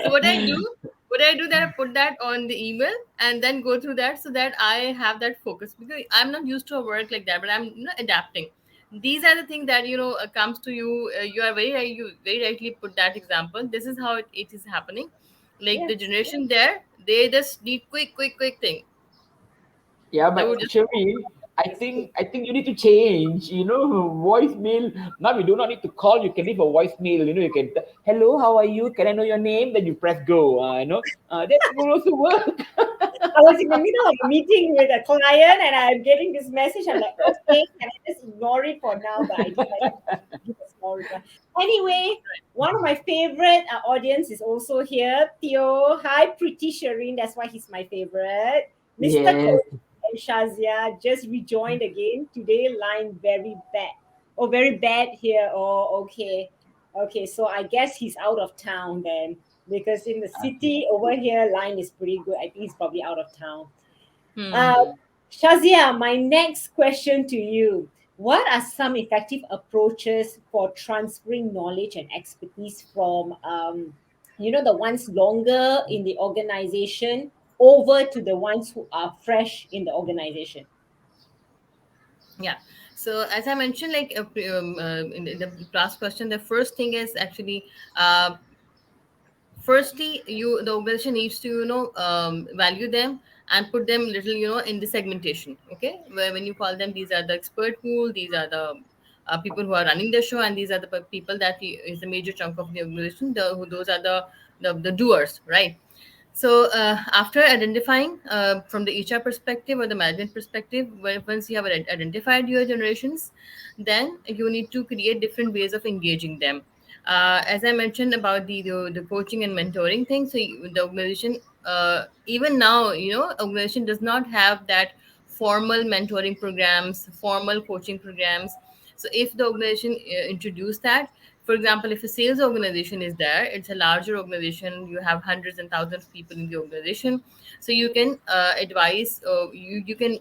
So what I do that I put that on the email and then go through that, so that I have that focus, because I'm not used to a work like that, but I'm adapting. These are the things that comes to you. You are very right, you very rightly put that example. This is how it is happening. Like the Yes. generation there, they just need quick thing. Yeah, They but would just Shereen, I think you need to change. Voicemail. Now we do not need to call. You can leave a voicemail. You can. Hello, how are you? Can I know your name? Then you press go. That will also work. I was in the middle of a meeting with a client and I'm getting this message. I'm like, okay, can I just ignore it for now? But I decided to give a small reply. Anyway, one of my favorite audience is also here. Theo. Hi, pretty Shireen. That's why he's my favorite. Mr. Yes. Cody and Shazia just rejoined again. Today, line very bad. Oh, very bad here. Oh, okay. Okay, so I guess he's out of town then because in the Okay. city over here, line is pretty good. I think he's probably out of town. Uh, hmm. Shazia, my next question to you. What are some effective approaches for transferring knowledge and expertise from, the ones longer in the organization over to the ones who are fresh in the organization? Yeah. So as I mentioned, like in the last question, the first thing is actually, firstly, the organization needs to value them and put them little in the segmentation. Okay, where when you call them, these are the expert pool, these are the people who are running the show, and these are the people that is the major chunk of the organization. Those are the doers, right? So after identifying from the HR perspective or the management perspective, once you have identified your generations, then you need to create different ways of engaging them. As I mentioned about the coaching and mentoring thing, so the organization, even now, organization does not have that formal mentoring programs, formal coaching programs. So if the organization introduce that, for example, if a sales organization is there, it's a larger organization, you have hundreds and thousands of people in the organization, so you can advise, you can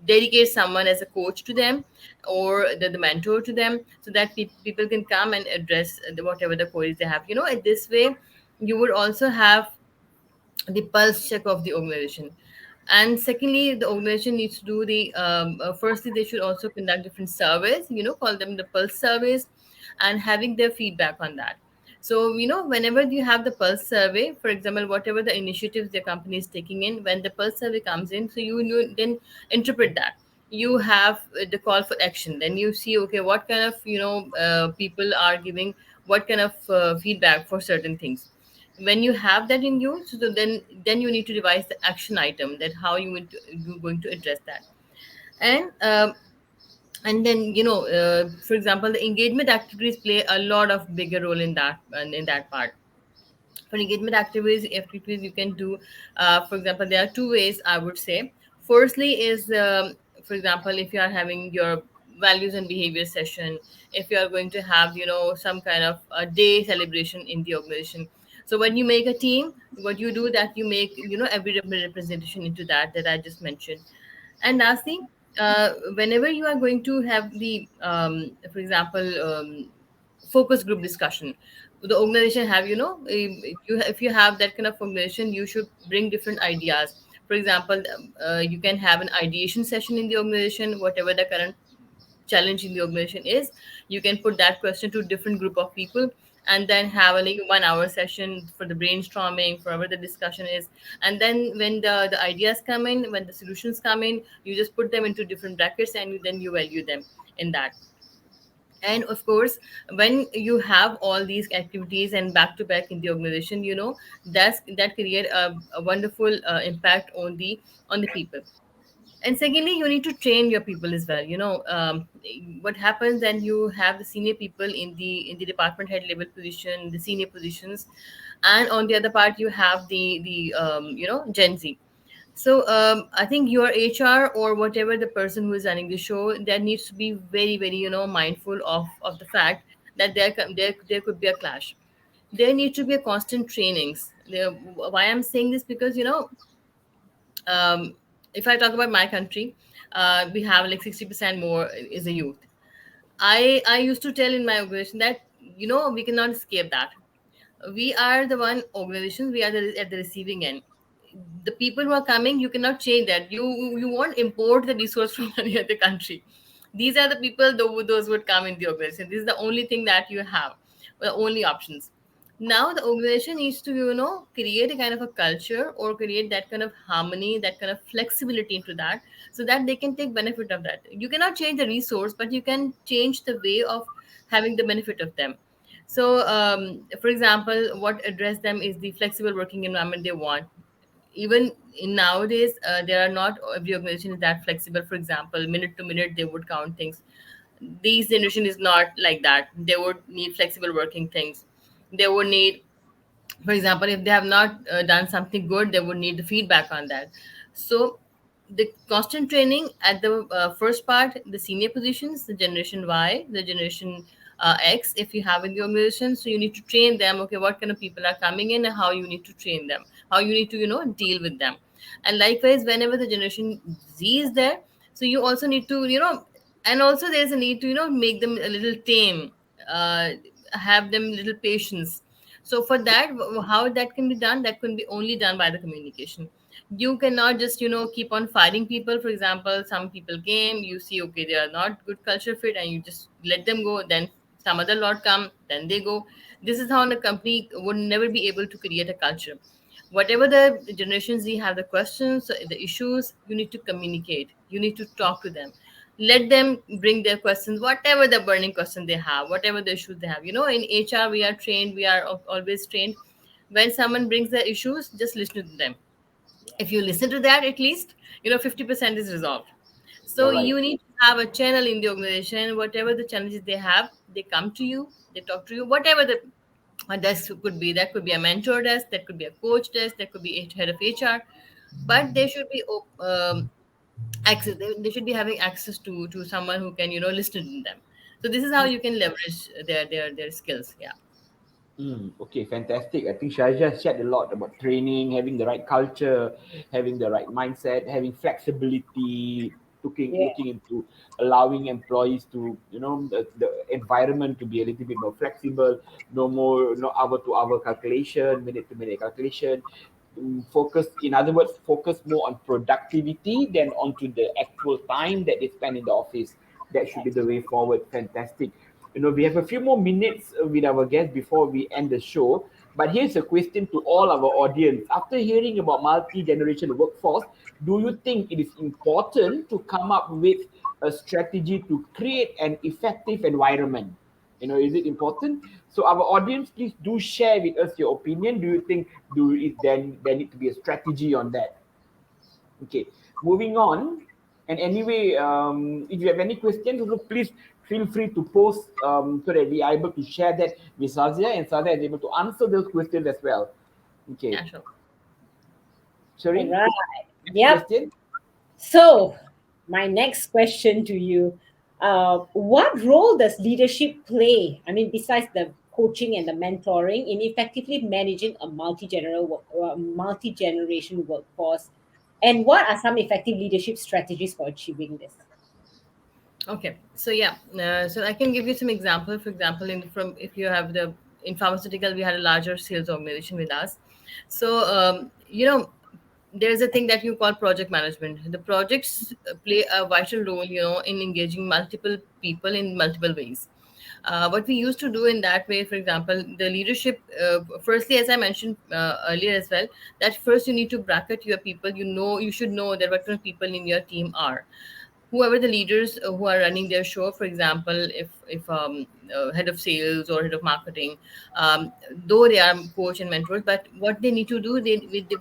dedicate someone as a coach to them, or the mentor to them, so that people can come and address whatever the queries they have. In this way, you would also have the pulse check of the organization. And secondly, the organization needs to do the firstly, they should also conduct different surveys, call them the pulse surveys, and having their feedback on that. So whenever you have the pulse survey, for example, whatever the initiatives the company is taking in, when the pulse survey comes in, so you then interpret that. You have the call for action, then you see, okay, what kind of people are giving what kind of feedback for certain things. When you have that in you, so then you need to devise the action item, that how you're going to address that. And um, and then for example, the engagement activities play a lot of bigger role in that part. For engagement activities you can do, for example, there are two ways I would say. Firstly is, for example, if you are having your values and behavior session, if you are going to have some kind of a day celebration in the organization. So when you make a team, what you do, that you make every representation into that I just mentioned. And lastly, whenever you are going to have the for example, focus group discussion, the organization have, if you have that kind of organization, you should bring different ideas. For example, you can have an ideation session in the organization, whatever the current challenge in the organization is. You can put that question to different group of people, and then have a like 1 hour session for the brainstorming, for whatever the discussion is. And then when the ideas come in, when the solutions come in, you just put them into different brackets, and then you value them in that. And of course, when you have all these activities and back to back in the organization, that create a wonderful impact on the people. And secondly, you need to train your people as well. What happens when you have the senior people in the department head level position, the senior positions, and on the other part you have the Gen Z. So I think your HR or whatever the person who is running the show, that needs to be very, very mindful of the fact that there could be a clash. There need to be a constant trainings. Why I'm saying this, because if I talk about my country, we have like 60% more is a youth. I used to tell in my organization that we cannot escape that. We are the one organization, we are at the receiving end. The people who are coming, you cannot change that. You won't import the resource from any other country. These are the people, those would come in the organization. This is the only thing that you have, the only options. Now the organization needs to create a kind of a culture, or create that kind of harmony, that kind of flexibility into that, so that they can take benefit of that. You cannot change the resource, but you can change the way of having the benefit of them. So for example, what address them is the flexible working environment they want. Even in nowadays, there are not every organization is that flexible. For example, minute to minute they would count things. These generation is not like that. They would need flexible working things. They would need, for example, if they have not done something good, they would need the feedback on that. So the constant training at the first part, the senior positions, the generation Y, the generation X, if you have in the organization, so you need to train them. Okay, what kind of people are coming in, and how you need to train them, how you need to deal with them. And likewise, whenever the generation Z is there, so you also need to and also there's a need to make them a little tame, uh, have them little patience. So for that, how that can be done, that can be only done by the communication. You cannot just keep on firing people. For example, some people came, you see, okay, they are not good culture fit, and you just let them go. Then some other lot come, then they go. This is how the company would never be able to create a culture. Whatever the generations Z have the questions, the issues, you need to communicate, you need to talk to them. Let them bring their questions, whatever the burning question they have, whatever the issues they have. In HR, we are trained, we are always trained. When someone brings their issues, just listen to them. If you listen to that, at least 50% is resolved. So You're right. you need to have a channel in the organization. Whatever the challenges they have, they come to you, they talk to you. Whatever the desk could be, that could be a mentor desk, that could be a coach desk, that could be a head of HR. But they should be access. They should be having access to someone who can listen to them. So this is how you can leverage their skills. Yeah. Okay, fantastic. I think Shaja shared a lot about training, having the right culture, having the right mindset, having flexibility, Yeah. looking into allowing employees to, the environment to be a little bit more flexible, no more, no hour to hour calculation, minute to minute calculation. focus, in other words, focus more on productivity than onto the actual time that they spend in the office. That should be the way forward. Fantastic. We have a few more minutes with our guest before we end the show. But here's a question to all our audience. After hearing about multi-generation workforce, do you think it is important to come up with a strategy to create an effective environment? Is it important? So our audience, please do share with us your opinion. Do you think there need to be a strategy on that? Okay, moving on. And anyway, if you have any questions, also please feel free to post, so that we are able to share that with Sazia, and Sazia is able to answer those questions as well. Okay, Yeah, sure. All Shireen, right. next Yep. question. So, my next question to you, what role does leadership play? I mean, besides the coaching and the mentoring, in effectively managing a multi-generation workforce, and what are some effective leadership strategies for achieving this? Okay, so yeah, so I can give you some example. For example, in from if you have the in pharmaceutical, we had a larger sales organization with us. So there's a thing that you call project management. The projects play a vital role, in engaging multiple people in multiple ways. What we used to do in that way, for example, the leadership. Firstly, as I mentioned earlier as well, that first you need to bracket your people. You should know that what kind of people in your team are whoever the leaders who are running their show. For example, if head of sales or head of marketing, though they are coach and mentors, but what they need to do,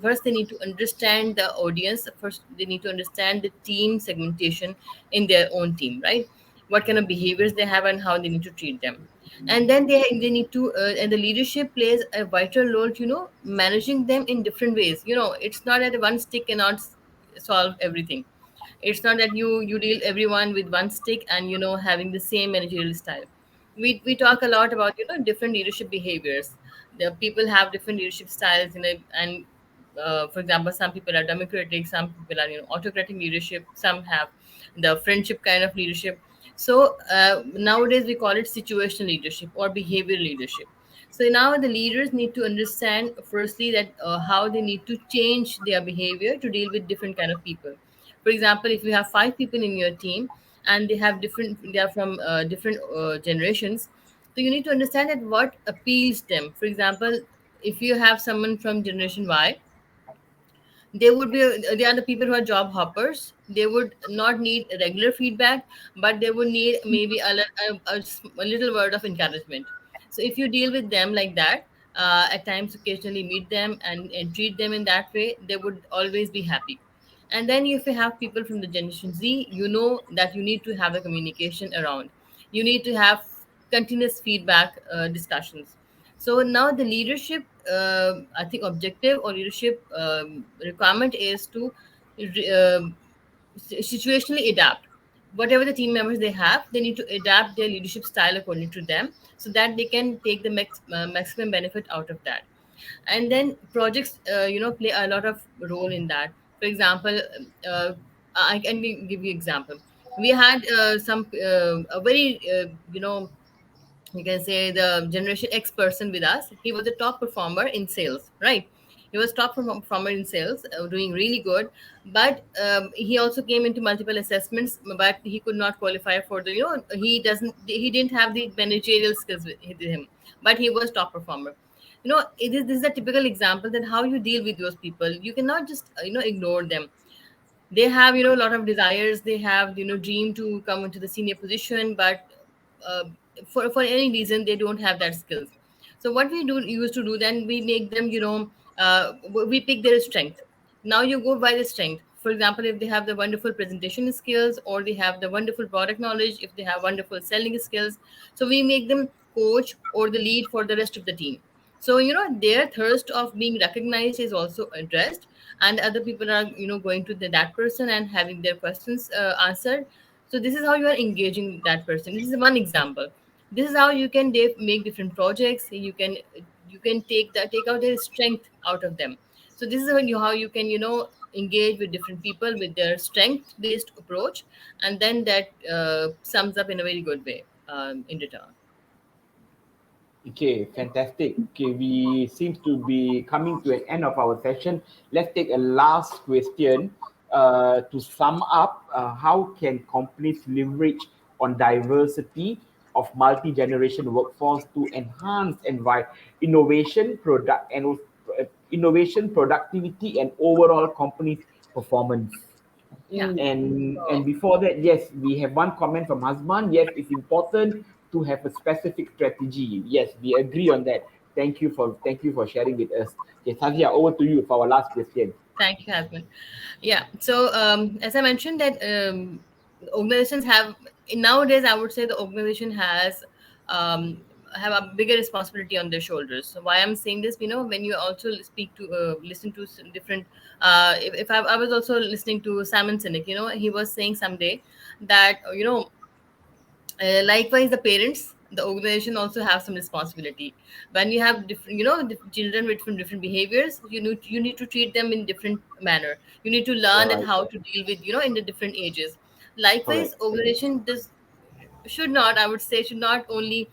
first they need to understand the audience. First they need to understand the team segmentation in their own team, right? What kind of behaviors they have and how they need to treat them. And then they need to and the leadership plays a vital role to managing them in different ways. It's not that one stick cannot solve everything. It's not that you deal everyone with one stick and having the same managerial style. We talk a lot about different leadership behaviors. The people have different leadership styles, and for example, some people are democratic, some people are autocratic leadership, some have the friendship kind of leadership. So nowadays we call it situational leadership or behavior leadership. So now the leaders need to understand firstly that how they need to change their behavior to deal with different kind of people. For example, if you have five people in your team and they are from different generations, so you need to understand that what appeals them. For example, if you have someone from generation Y, they are the people who are job hoppers. They would not need regular feedback, but they would need maybe a little word of encouragement. So if you deal with them like that, at times occasionally meet them and treat them in that way, they would always be happy. And then if you have people from the generation Z, you know that you need to have a communication around. You need to have continuous feedback discussions. So now the leadership, I think, objective or leadership requirement is to situationally adapt. Whatever the team members they have, they need to adapt their leadership style according to them, so that they can take the maximum benefit out of that. And then projects, play a lot of role in that. For example, I can give you example. We had some a very you can say the generation X person with us. He was a top performer in sales, right? He was top performer in sales, doing really good. But he also came into multiple assessments, but he could not qualify for the, he didn't have the managerial skills with him, but he was top performer. This is a typical example that how you deal with those people. You cannot just ignore them. They have a lot of desires. They have dream to come into the senior position, but uh, for any reason they don't have that skills. So what we do used to do, then we make them, we pick their strength. Now you go by the strength. For example, if they have the wonderful presentation skills, or they have the wonderful product knowledge, if they have wonderful selling skills, so we make them coach or the lead for the rest of the team. So their thirst of being recognized is also addressed, and other people are going to that person and having their questions answered. So this is how you are engaging that person. This is one example. This is how you can make different projects. You can take out their strength out of them. So this is how you can engage with different people with their strength based approach, and then that sums up in a very good way in return. Okay, fantastic. Okay, we seems to be coming to an end of our session. Let's take a last question. To sum up, how can companies leverage on diversity of multi-generation workforce to enhance innovation, innovation, productivity, and overall company's performance? Yeah. And So before that, yes, we have one comment from husband. Yes, it's important to have a specific strategy. Yes, we agree on that. Thank you for sharing with us. Okay, Sazia, over to you for our last question. thank you, husband. Yeah. So as I mentioned that organizations have nowadays, I would say the organization has um, have a bigger responsibility on their shoulders. So why I'm saying this, when you also speak to listen to different. If I was also listening to Simon Sinek, he was saying someday that likewise the parents, the organization also have some responsibility. When you have different, children with different behaviors, you need to treat them in different manner. You need to learn that Right. how to deal with, in the different ages. Likewise, Correct. organization does should not, I would say, should not only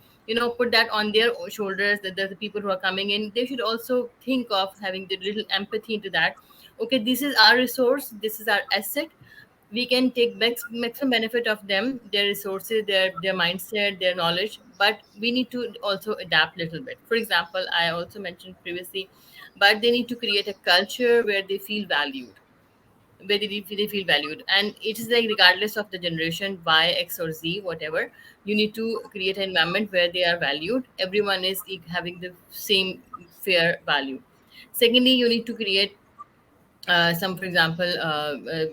put that on their shoulders, that the people who are coming in, they should also think of having the little empathy into that. Okay, this is our resource, this is our asset. We can take maximum benefit of them, their resources, their mindset, their knowledge, but we need to also adapt a little bit. For example, I also mentioned previously, but they need to create a culture where they feel valued, where they feel valued. And it is like regardless of the generation Y, X, or Z, whatever, you need to create an environment where they are valued, everyone is having the same fair value. Secondly, you need to create some, for example,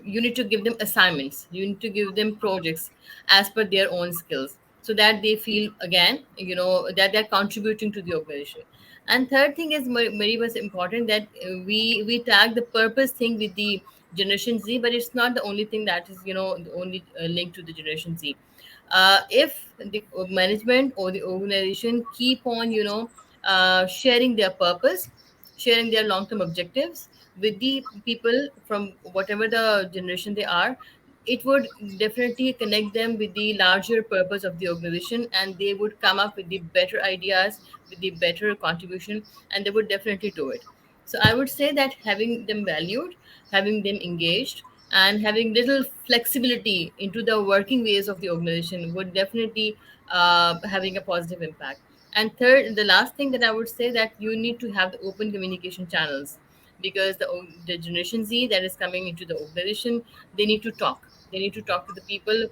you need to give them assignments, you need to give them projects as per their own skills, so that they feel again, that they're contributing to the organization. And third thing is very much important, that we tag the purpose thing with the generation Z, but it's not the only thing that is, the only link to the generation Z. If the management or the organization keep on, sharing their purpose, sharing their long-term objectives with the people from whatever the generation they are, it would definitely connect them with the larger purpose of the organization, and they would come up with the better ideas, with the better contribution, and they would definitely do it. So I would say that having them valued, having them engaged, and having little flexibility into the working ways of the organization would definitely having a positive impact. And third, the last thing that I would say, that you need to have the open communication channels, because the generation Z that is coming into the organization, they need to talk. They need to talk to the people.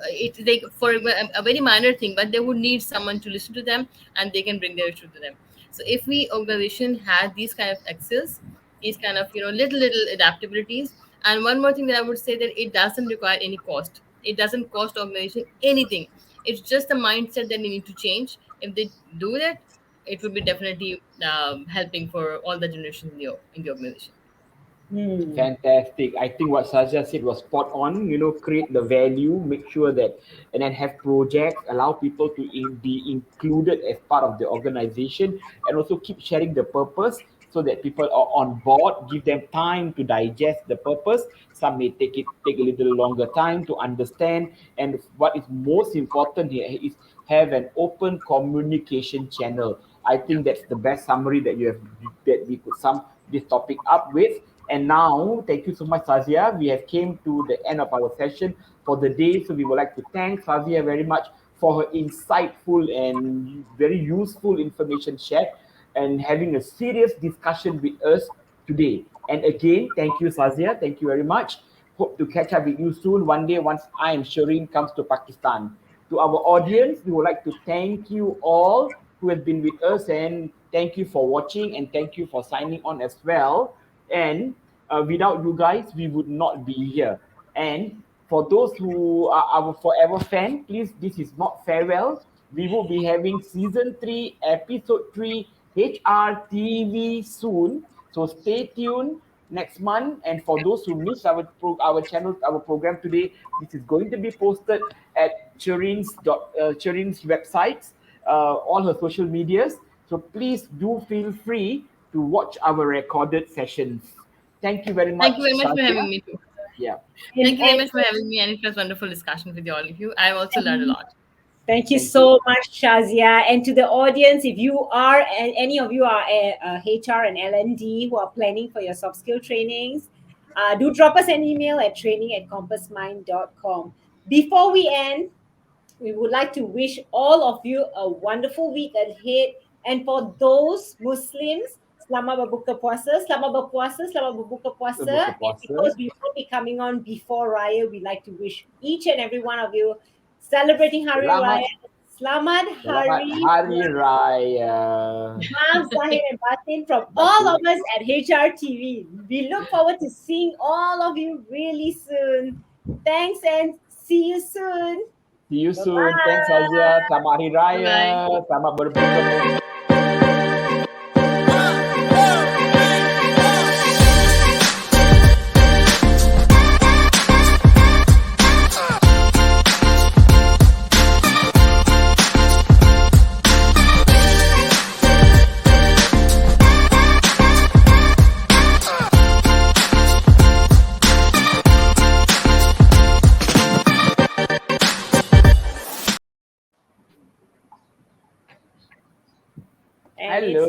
It's like for a very minor thing, but they would need someone to listen to them, and they can bring their issue to them. So if we organization had these kind of access, these kind of little adaptabilities. And one more thing that I would say, that it doesn't require any cost. It doesn't cost organization anything. It's just a mindset that they need to change. If they do that, it would be definitely helping for all the generations in the organization. Hmm. Fantastic. I think what Sajja said was spot on. Create the value, make sure that, and then have projects, allow people to be included as part of the organization, and also keep sharing the purpose so that people are on board. Give them time to digest the purpose. Some may take a little longer time to understand. And what is most important here is have an open communication channel. I think that's the best summary that we could sum this topic up with. And now, thank you so much, Sazia. We have came to the end of our session for the day. So we would like to thank Sazia very much for her insightful and very useful information shared and having a serious discussion with us today. And again, thank you, Sazia. Thank you very much. Hope to catch up with you soon one day once I am Shireen comes to Pakistan. To our audience, we would like to thank you all who have been with us, and thank you for watching, and thank you for signing on as well. And without you guys, we would not be here. And for those who are our forever fan, please, this is not farewell. We will be having season 3, episode 3, HRTV soon. So stay tuned next month. And for those who missed our channel, our program today, this is going to be posted at Shireen's websites, all her social medias. So please do feel free to watch our recorded sessions. Thank you very Thank you much, very much for having Saskia. me too. Yeah. And, Thank you very and much for having me, and it was wonderful discussion with all of you. I also learned a lot. Thank you Thank you. so much, Shazia. And to the audience, if you are, and any of you are HR and L&D who are planning for your soft skill trainings, do drop us an email at training@compassmind.com. Before we end, we would like to wish all of you a wonderful week ahead. And for those Muslims, selamat berbuka puasa, selamat berpuasa, selamat berbuka Berbuka puasa. And puasa. because we will be coming on before Raya, we'd like to wish each and every one of you celebrating Hari Selamat, Raya. Selamat selamat Hari Hari Raya. Maaf Zahir and Batin from all Batin. of us at HR TV. We look forward to seeing all of you really soon. Thanks and see you soon. See you Bye soon. Thanks, Azia. bye. Selamat Hari Bye bye. Raya. Selamat berbuka puasa. And it's Hello.